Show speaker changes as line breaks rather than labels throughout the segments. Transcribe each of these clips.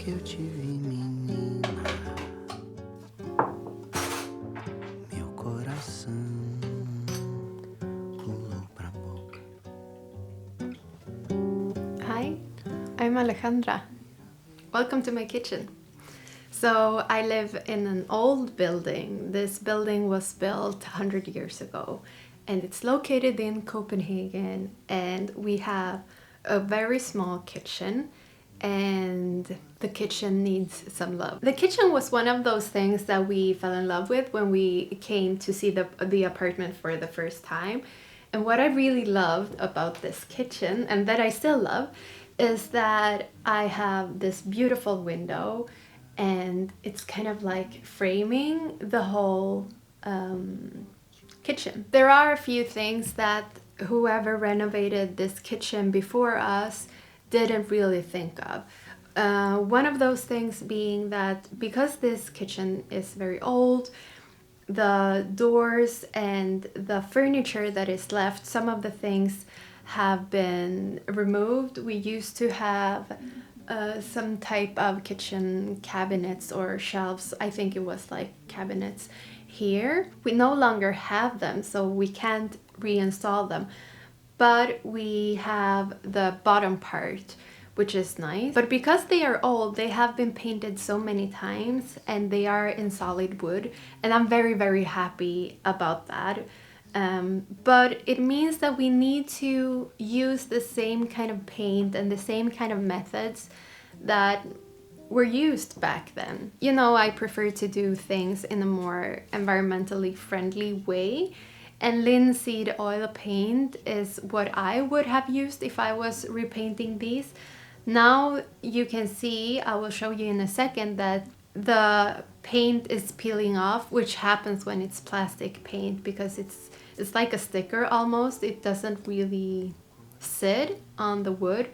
que eu te vi, menina, meu coração pulou pra boca.
Hi, I'm Alejandra. Welcome to my kitchen. So I live in an old building. This building was built 100 years ago and it's located in Copenhagen, and we have a very small kitchen and the kitchen needs some love. The kitchen was one of those things that we fell in love with when we came to see the apartment for the first time. And what I really loved about this kitchen, and that I still love, is that I have this beautiful window and it's kind of like framing the whole kitchen. There are a few things that whoever renovated this kitchen before us didn't really think of. One of those things being that because this kitchen is very old, the doors and the furniture that is left, some of the things have been removed. We used to have some type of kitchen cabinets or shelves. I think it was like cabinets here. We no longer have them, so we can't reinstall them. But we have the bottom part, which is nice. But because they are old, they have been painted so many times and they are in solid wood. And I'm very, very happy about that. But it means that we need to use the same kind of paint and the same kind of methods that were used back then. You know, I prefer to do things in a more environmentally friendly way. And linseed oil paint is what I would have used if I was repainting these. Now you can see, I will show you in a second, that the paint is peeling off, which happens when it's plastic paint because it's like a sticker almost. It doesn't really sit on the wood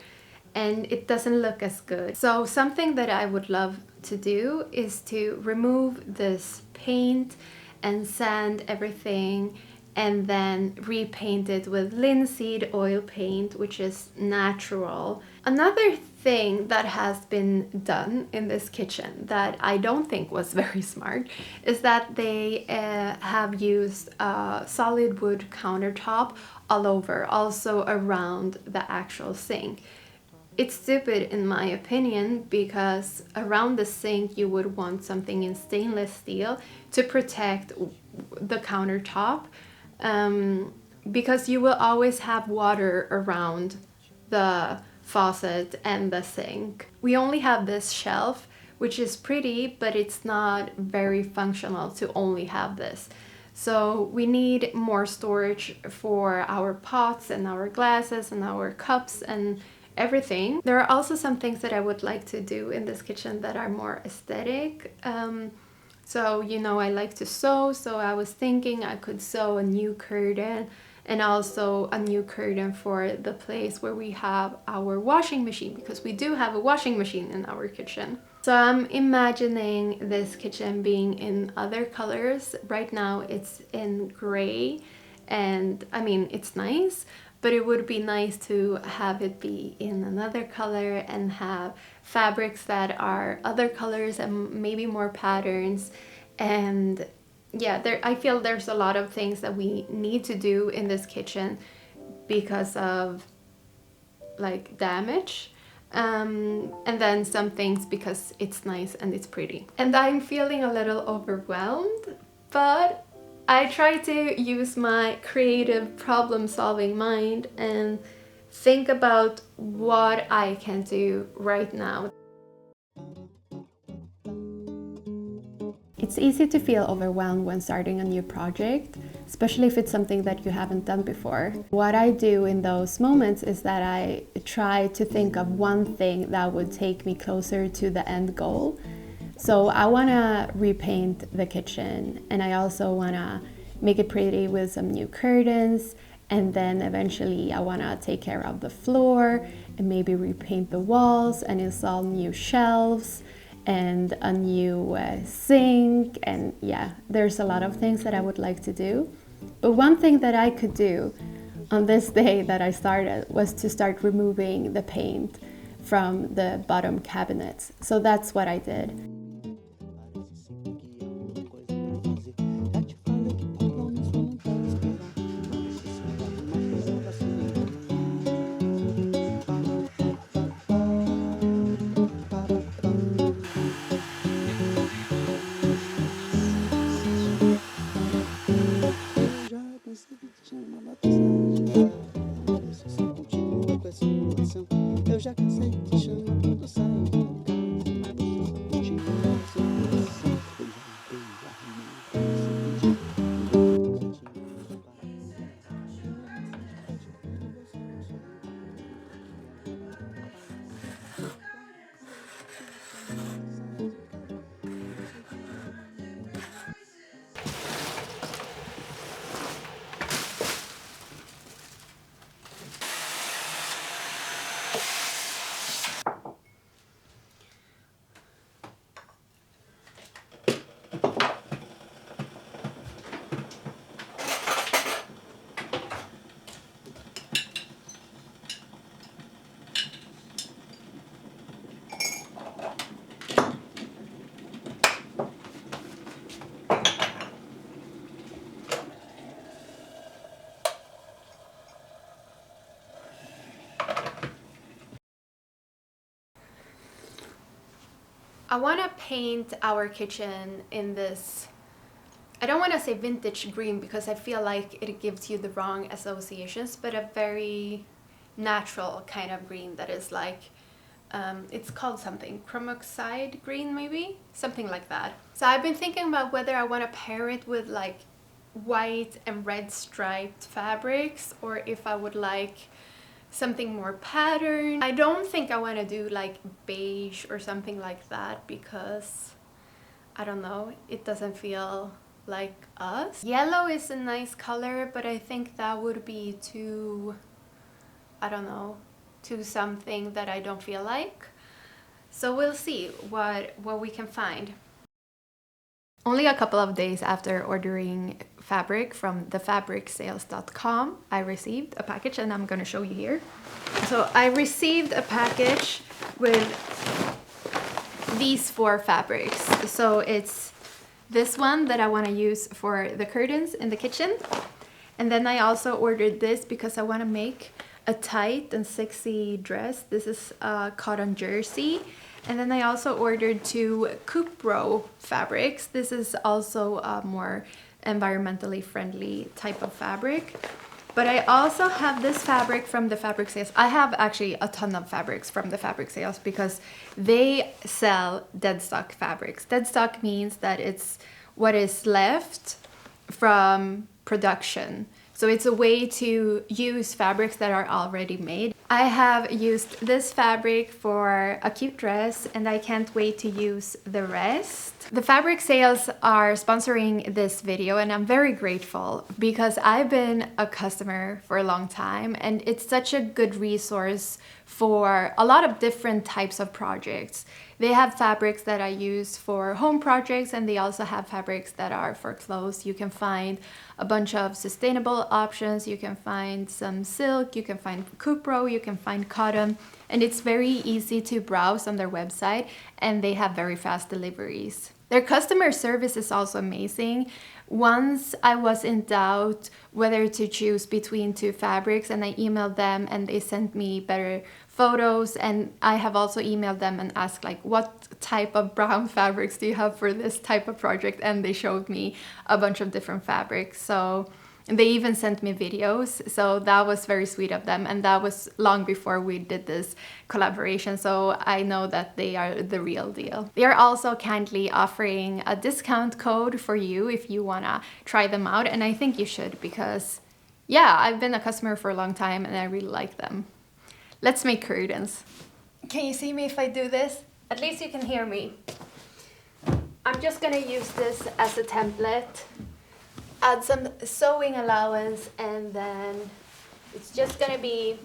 and it doesn't look as good. So something that I would love to do is to remove this paint and sand everything and then repaint it with linseed oil paint, which is natural. Another thing that has been done in this kitchen that I don't think was very smart is that they have used a solid wood countertop all over, also around the actual sink. It's stupid in my opinion because around the sink you would want something in stainless steel to protect the countertop. Because you will always have water around the faucet and the sink. We only have this shelf, which is pretty, but it's not very functional to only have this. So we need more storage for our pots and our glasses and our cups and everything. There are also some things that I would like to do in this kitchen that are more aesthetic. So, you know, I like to sew, so I was thinking I could sew a new curtain and also a new curtain for the place where we have our washing machine, because we do have a washing machine in our kitchen. So I'm imagining this kitchen being in other colors. Right now it's in gray, and I mean, it's nice, but it would be nice to have it be in another color and have fabrics that are other colors and maybe more patterns. And yeah, I feel there's a lot of things that we need to do in this kitchen because of like damage. And then some things because it's nice and it's pretty. And I'm feeling a little overwhelmed, but I try to use my creative problem-solving mind and think about what I can do right now. It's easy to feel overwhelmed when starting a new project, especially if it's something that you haven't done before. What I do in those moments is that I try to think of one thing that would take me closer to the end goal. So I want to repaint the kitchen, and I also want to make it pretty with some new curtains, and then eventually I want to take care of the floor and maybe repaint the walls and install new shelves and a new sink. And yeah, there's a lot of things that I would like to do. But one thing that I could do on this day that I started was to start removing the paint from the bottom cabinets. So that's what I did.
Eu já cansei de chamar quando saio de casa, mas você continua sem coração.
I want to paint our kitchen in this, I don't want to say vintage green because I feel like it gives you the wrong associations, but a very natural kind of green that is like, it's called something, chromoxide green maybe? Something like that. So I've been thinking about whether I want to pair it with like white and red striped fabrics, or if I would like something more patterned. I don't think I want to do like beige or something like that because I don't know, it doesn't feel like us. Yellow is a nice color, but I think that would be too, I don't know, too something that I don't feel like. So we'll see what we can find. Only a couple of days after ordering fabric from thefabricsales.com, I received a package, and I'm gonna show you here. So I received a package with these 4 fabrics. So it's this one that I want to use for the curtains in the kitchen. And then I also ordered this because I want to make a tight and sexy dress. This is a cotton jersey. And then I also ordered 2 Cupro fabrics. This is also a more environmentally friendly type of fabric. But I also have this fabric from the Fabric Sales. I have actually a ton of fabrics from the Fabric Sales because they sell deadstock fabrics. Deadstock means that it's what is left from production. So it's a way to use fabrics that are already made. I have used this fabric for a cute dress, and I can't wait to use the rest. The Fabric Sales are sponsoring this video, and I'm very grateful because I've been a customer for a long time, and it's such a good resource for a lot of different types of projects. They have fabrics that I use for home projects, and they also have fabrics that are for clothes. You can find a bunch of sustainable options. You can find some silk, you can find Cupro, you can find cotton, and it's very easy to browse on their website, and they have very fast deliveries. Their customer service is also amazing. Once I was in doubt whether to choose between 2 fabrics, and I emailed them and they sent me better photos, and I have also emailed them and asked like, what type of brown fabrics do you have for this type of project, and they showed me a bunch of different fabrics. So they even sent me videos, so that was very sweet of them, and that was long before we did this collaboration, so I know that they are the real deal. They are also kindly offering a discount code for you if you wanna try them out, and I think you should because yeah, I've been a customer for a long time and I really like them. Let's make curtains. Can you see me if I do this? At least you can hear me. I'm just gonna use this as a template, add some sewing allowance, and then it's just gonna be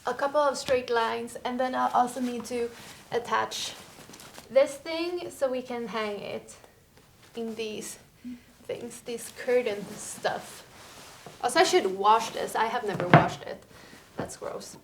a couple of straight lines, and then I'll also need to attach this thing so we can hang it in these things, these curtain stuff. Also, I should wash this. I have never washed it. That's gross.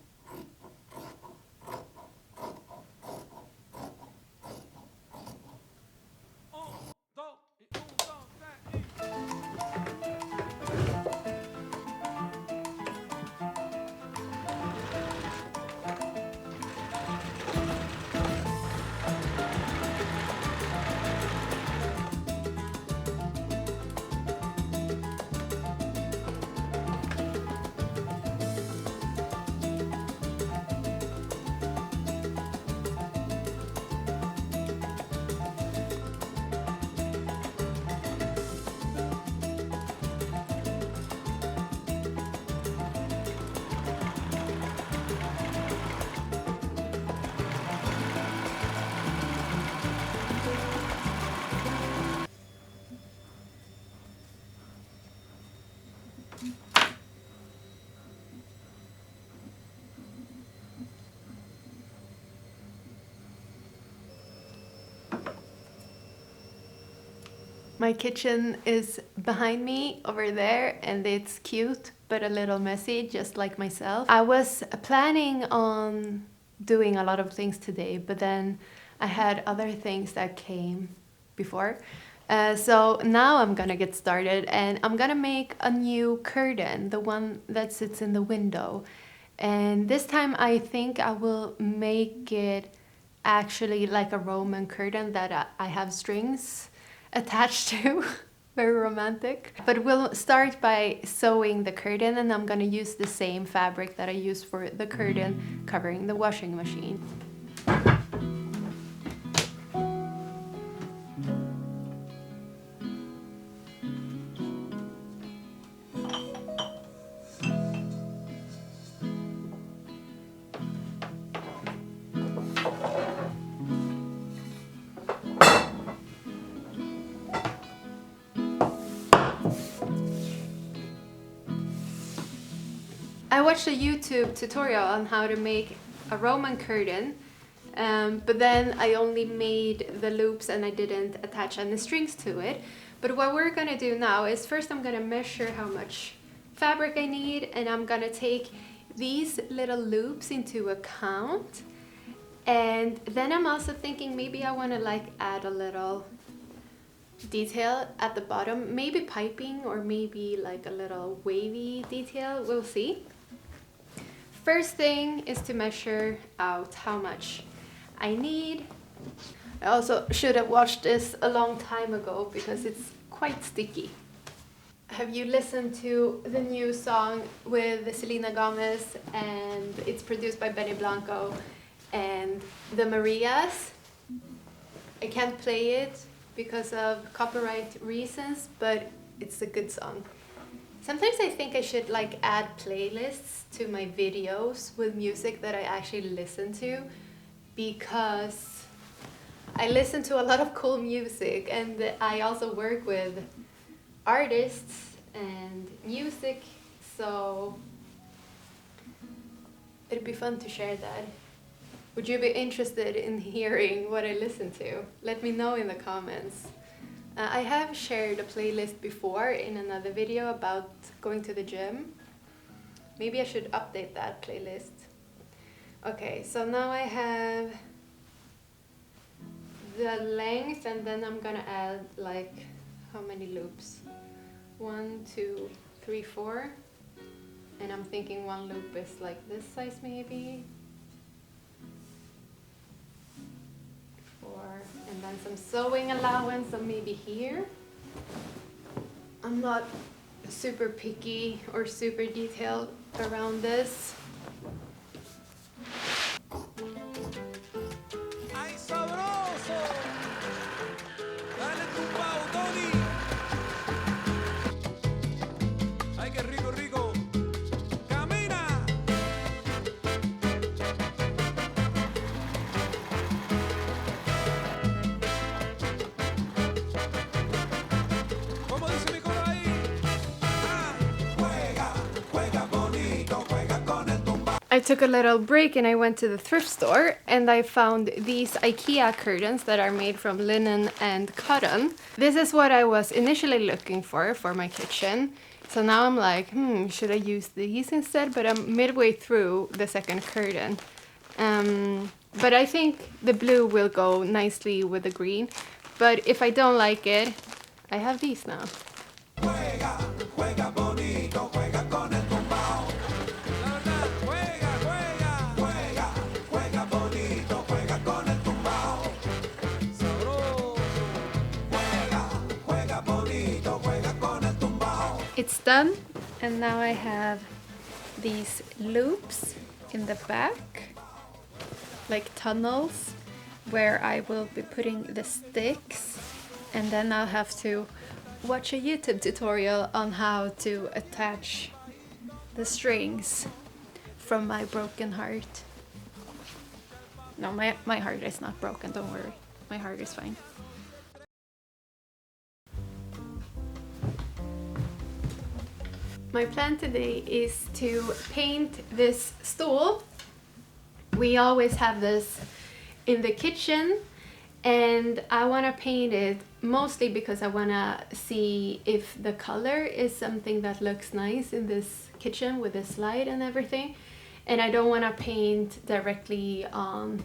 My kitchen is behind me over there, and it's cute but a little messy, just like myself. I was planning on doing a lot of things today, but then I had other things that came before. So now I'm gonna get started, and I'm gonna make a new curtain, the one that sits in the window. And this time I think I will make it actually like a Roman curtain that I have strings attached to. Very romantic. But we'll start by sewing the curtain, and I'm gonna use the same fabric that I used for the curtain covering the washing machine. I watched a YouTube tutorial on how to make a Roman curtain, but then I only made the loops and I didn't attach any strings to it. But what we're gonna do now is first I'm gonna measure how much fabric I need, and I'm gonna take these little loops into account. And then I'm also thinking maybe I wanna like add a little detail at the bottom, maybe piping or maybe like a little wavy detail, we'll see. First thing is to measure out how much I need. I also should have watched this a long time ago because it's quite sticky. Have you listened to the new song with Selena Gomez, and it's produced by Benny Blanco and the Marias? I can't play it because of copyright reasons, but it's a good song. Sometimes I think I should like add playlists to my videos with music that I actually listen to, because I listen to a lot of cool music, and I also work with artists and music, so it'd be fun to share that. Would you be interested in hearing what I listen to? Let me know in the comments. I have shared a playlist before in another video about going to the gym. Maybe I should update that playlist. Okay, so now I have the length, and then I'm gonna add like, how many loops? 1, 2, 3, 4. And I'm thinking one loop is like this size maybe. 4, and then some sewing allowance, so maybe here. I'm not super picky or super detailed around this.
¡Ay, sabroso! ¡Dale tumbao, Tony! ¡Ay, qué rico, rico! ¡Camina! ¿Cómo dice mi coro ahí? ¡Ah! Juega, juega bonito, juega con el tumbao.
I took a little break and I went to the thrift store, and I found these IKEA curtains that are made from linen and cotton. This is what I was initially looking for my kitchen. So now I'm like, should I use these instead? But I'm midway through the second curtain. But I think the blue will go nicely with the green. But if I don't like it, I have these now.
Juega, juega bonito, juega con el tumbao. La verdad, juega, juega, juega, juega bonito, juega con el tumbao. Sabroso. Juega, juega bonito, juega con el tumbao.
It's done, and now I have these loops in the back, like tunnels, where I will be putting the sticks, and then I'll have to watch a YouTube tutorial on how to attach the strings from my broken heart. No, my heart is not broken, don't worry. My heart is fine. My plan today is to paint this stool. We always have this in the kitchen, and I want to paint it mostly because I want to see if the color is something that looks nice in this kitchen with this light and everything. And I don't want to paint directly on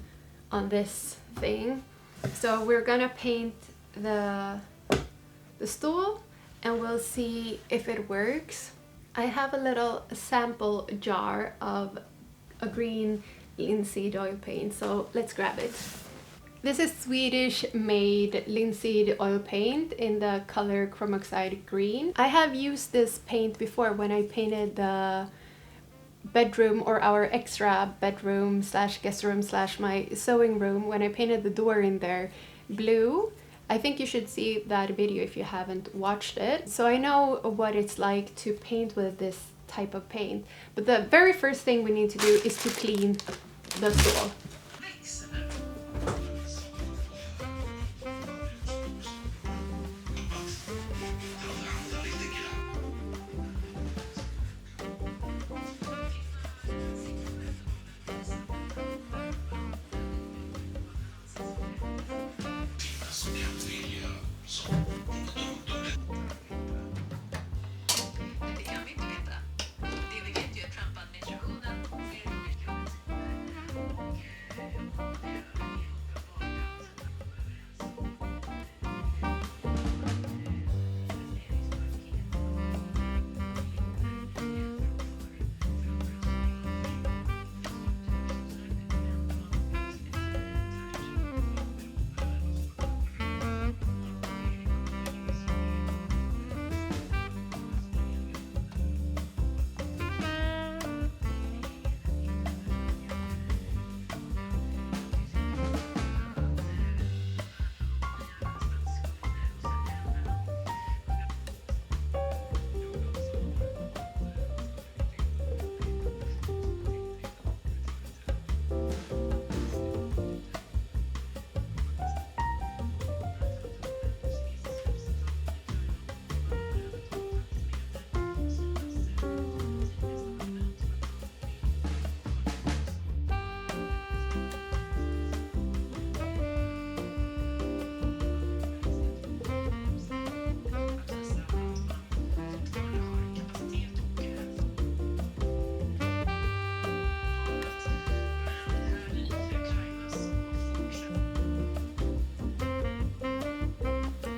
this thing. So we're gonna paint the stool and we'll see if it works. I have a little sample jar of a green linseed oil paint, so let's grab it. This is Swedish made linseed oil paint in the color Chromoxide green. I have used this paint before when I painted the bedroom, or our extra bedroom slash guest room slash my sewing room, when I painted the door in there blue. I think you should see that video if you haven't watched it. So I know what it's like to paint with this type of paint. But the very first thing we need to do is to clean the stool.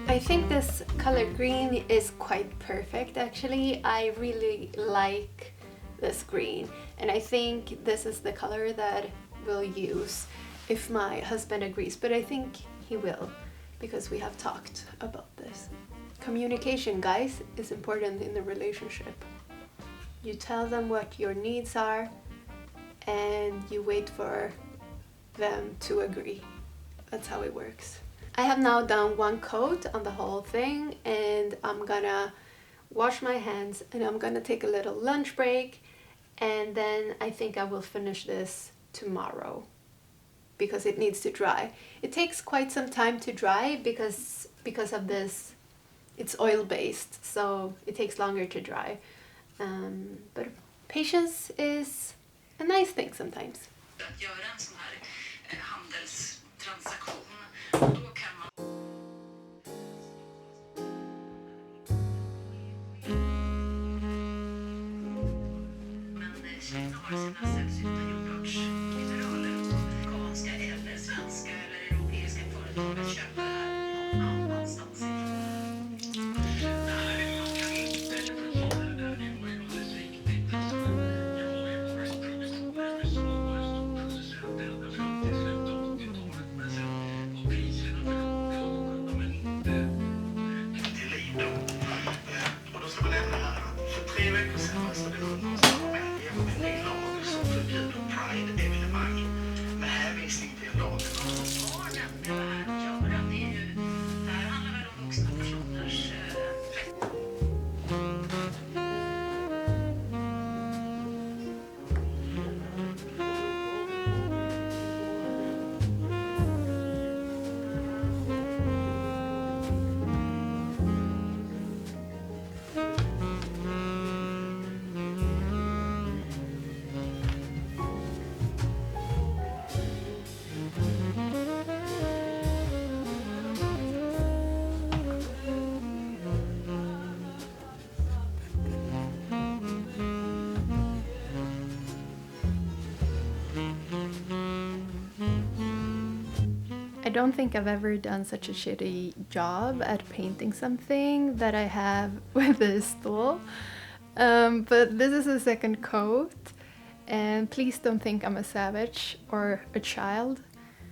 I think this color green is quite perfect actually. I really like this green, and I think this is the color that we'll use if my husband agrees, but I think he will because we have talked about this. Communication, guys, is important in the relationship. You tell them what your needs are and you wait for them to agree. That's how it works. I have now done one coat on the whole thing, and I'm gonna wash my hands and I'm gonna take a little lunch break, and then I think I will finish this tomorrow because it needs to dry. It takes quite some time to dry because of this, it's oil based, so it takes longer to dry. But patience is a nice thing sometimes.
Att göra en sån här handelstransaktion, då kan man Kina har sina sällsynta jordgubbsmineraler. Amerikanska eller svenska eller europeiska företag att köpa någon annanstans ifrån. Nej, man kan inte försvara det där. Det var ju alldeles riktigt. Jag var ju först producent i USA och storproducent ända fram till slutet av 80-talet. Men sen var priserna för låga, men inte till liv då. Och då ska man nämna här att för 3 veckor sedan röstade hundra med en ny lag som förbjuder Pride-evenemang med hänvisning till lagen. Barnen med det här att göra, det här handlar väl om vuxna personers
don't think I've ever done such a shitty job at painting something that I have with this stool. But this is the second coat, and please don't think I'm a savage or a child.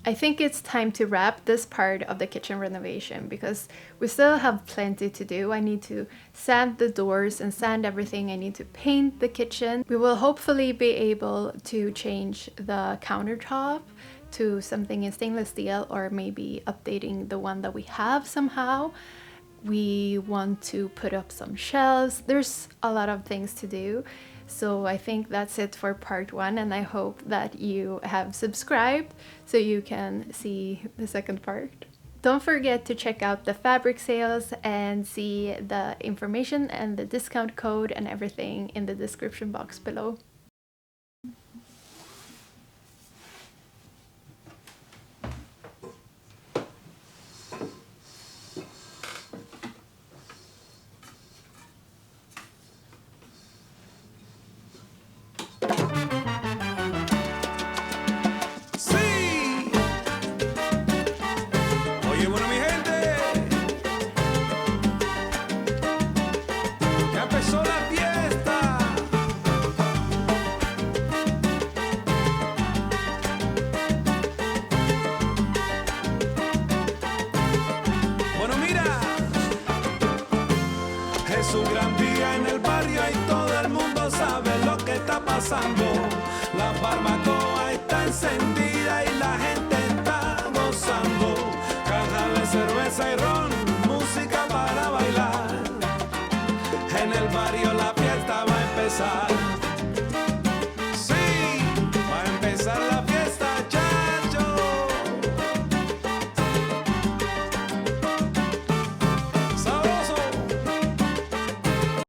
I think it's time to wrap this part of the kitchen renovation because we still have plenty to do. I need to sand the doors and sand everything. I need to paint the kitchen. We will hopefully be able to change the countertop to something in stainless steel, or maybe updating the one that we have somehow. We want to put up some shelves. There's a lot of things to do. So I think that's it for part 1, and I hope that you have subscribed so you can see the second part. Don't forget to check out the fabric sales and see the information and the discount code and everything in the description box below.
Sí. Oye, bueno, mi gente, ya empezó la fiesta. Bueno, mira, es un gran día en el barrio y todo el mundo sabe lo que está pasando. La barbacoa está encendida y la gente está gozando. Caja de cerveza y ron, música para bailar. En el barrio la fiesta va a empezar. Sí, va a empezar la